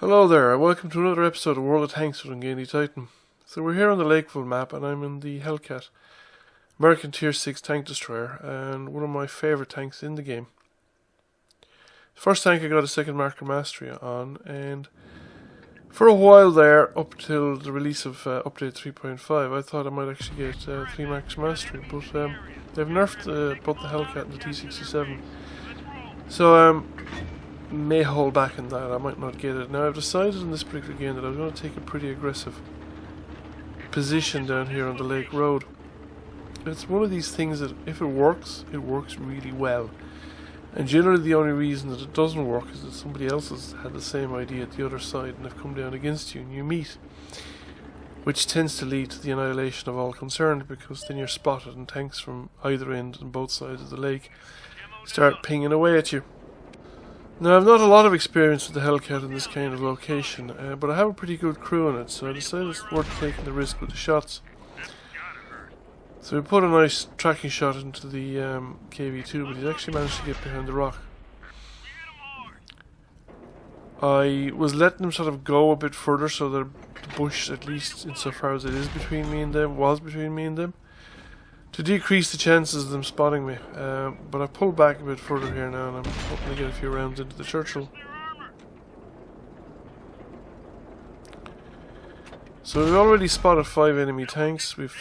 Hello there, welcome to another episode of World of Tanks with Ungainly Titan. So we're here on the Lakeville map and I'm in the Hellcat, American Tier 6 tank destroyer, and one of my favourite tanks in the game. The first tank I got a second marker mastery on, and for a while there, up till the release of update 3.5, I thought I might actually get 3 markers mastery, but they've nerfed both the Hellcat and the T67. So may hold back on that, I might not get it. Now I've decided in this particular game that I was going to take a pretty aggressive position down here on the Lake Road. It's one of these things that if it works really well. And generally the only reason that it doesn't work is that somebody else has had the same idea at the other side and they've come down against you and you meet. Which tends to lead to the annihilation of all concerned, because then you're spotted and tanks from either end and both sides of the lake start pinging away at you. Now, I've not a lot of experience with the Hellcat in this kind of location, but I have a pretty good crew in it, so I decided it's worth taking the risk with the shots. So we put a nice tracking shot into the KV2, but he's actually managed to get behind the rock. I was letting him sort of go a bit further so that the bush, at least insofar as it is between me and them, was between me and them, to decrease the chances of them spotting me. But I pulled back a bit further here now and I'm hoping to get a few rounds into the Churchill. So we've already spotted 5 enemy tanks. We've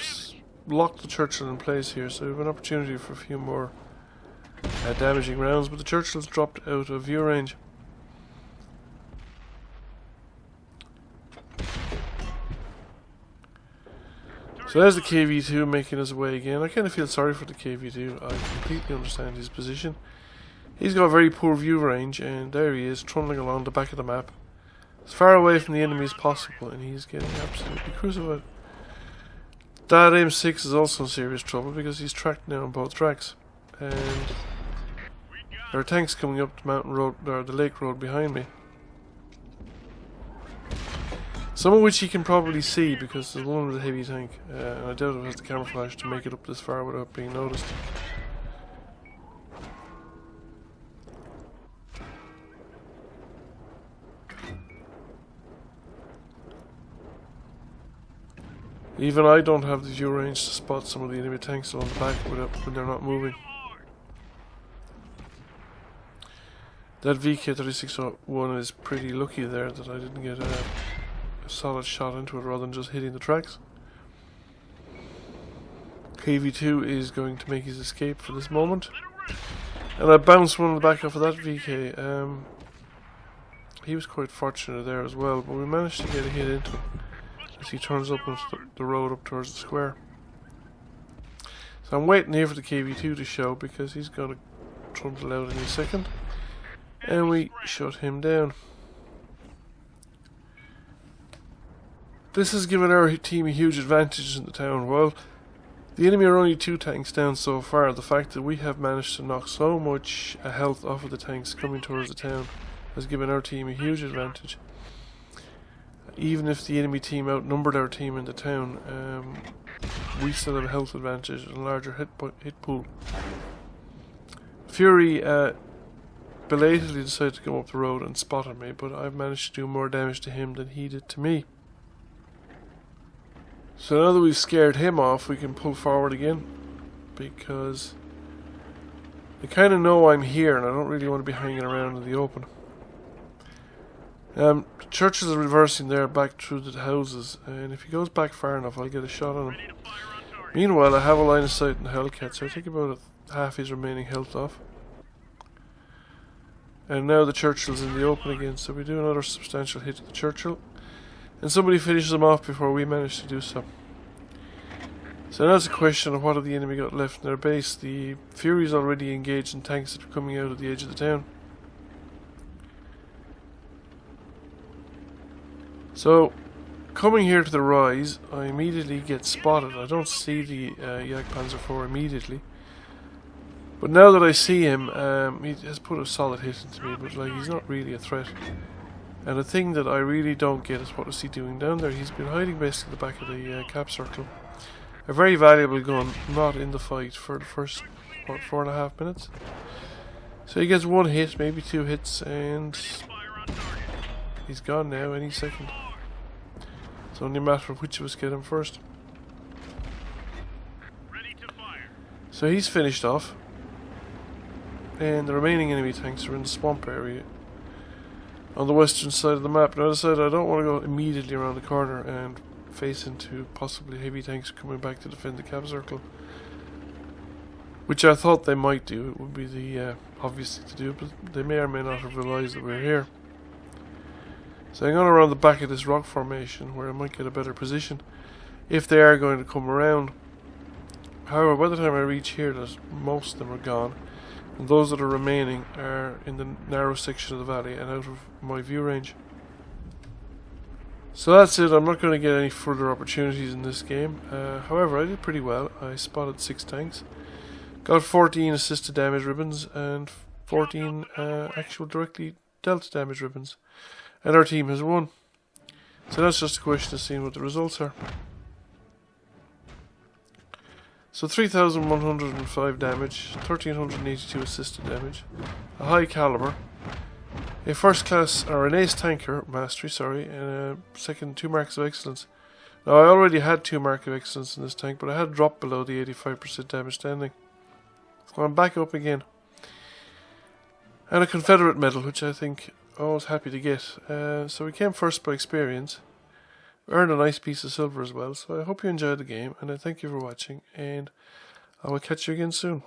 locked the Churchill in place here, so we have an opportunity for a few more damaging rounds, but the Churchill's dropped out of view range. So there's the KV2 making his way again. I kind of feel sorry for the KV2. I completely understand his position. He's got very poor view range, and there he is, trundling along the back of the map, as far away from the enemy as possible, and he's getting absolutely crucified. That M6 is also in serious trouble because he's tracked now on both tracks, and there are tanks coming up the mountain road, or the lake road behind me. Some of which he can probably see because there's one with a heavy tank, and I doubt it has the camouflage to make it up this far without being noticed. Even I don't have the view range to spot some of the enemy tanks along the back when they're not moving. That VK-3601 is pretty lucky there that I didn't get a solid shot into it rather than just hitting the tracks. KV2 is going to make his escape for this moment, and I bounced one on the back off of that VK. He was quite fortunate there as well, but we managed to get a hit into him as he turns up on the road up towards the square. So I'm waiting here for the KV2 to show because he's going to trundle out in a second, and we shut him down. This has given our team a huge advantage in the town. While the enemy are only 2 tanks down so far, the fact that we have managed to knock so much health off of the tanks coming towards the town has given our team a huge advantage. Even if the enemy team outnumbered our team in the town, we still have a health advantage and a larger hit pool. Fury belatedly decided to come up the road and spotted me, but I've managed to do more damage to him than he did to me. So now that we've scared him off, we can pull forward again, because they kind of know I'm here and I don't really want to be hanging around in the open. The Churchill is reversing there back through the houses, and if he goes back far enough I'll get a shot on him. Meanwhile I have a line of sight in the Hellcat, so I take about half his remaining health off. And now the Churchill's in the open again, so we do another substantial hit to the Churchill. And somebody finishes them off before we manage to do so. So now it's a question of what have the enemy got left in their base. The Fury's already engaged in tanks that are coming out of the edge of the town. So, coming here to the rise, I immediately get spotted. I don't see the Jagdpanzer IV immediately. But now that I see him, he has put a solid hit into me, but like he's not really a threat. And the thing that I really don't get is what is he doing down there. He's been hiding basically at the back of the cap circle. A very valuable gun, not in the fight for the first, what, 4.5 minutes. So he gets 1 hit, maybe 2 hits, and He's gone now any second. It's only a matter of which of us get him first. So he's finished off. And the remaining enemy tanks are in the swamp area on the western side of the map. Now I decided I don't want to go immediately around the corner and face into possibly heavy tanks coming back to defend the cap circle, which I thought they might do. It would be the obvious thing to do, but they may or may not have realised that we're here. So I'm going around the back of this rock formation where I might get a better position if they are going to come around. However, by the time I reach here, most of them are gone, and those that are remaining are in the narrow section of the valley and out of my view range. So that's it. I'm not going to get any further opportunities in this game. However, I did pretty well. I spotted 6 tanks, got 14 assisted damage ribbons and 14 actual directly dealt damage ribbons, and our team has won. So that's just a question of seeing what the results are. So 3,105 damage, 1,382 assisted damage, a high caliber, a first class, or an ace tanker mastery, sorry, and a second 2 marks of excellence. Now I already had 2 marks of excellence in this tank, but I had dropped below the 85% damage standing. So I'm back up again. And a confederate medal, which I think I was happy to get. So we came first by experience. Earned a nice piece of silver as well. So I hope you enjoyed the game, and I thank you for watching, and I will catch you again soon.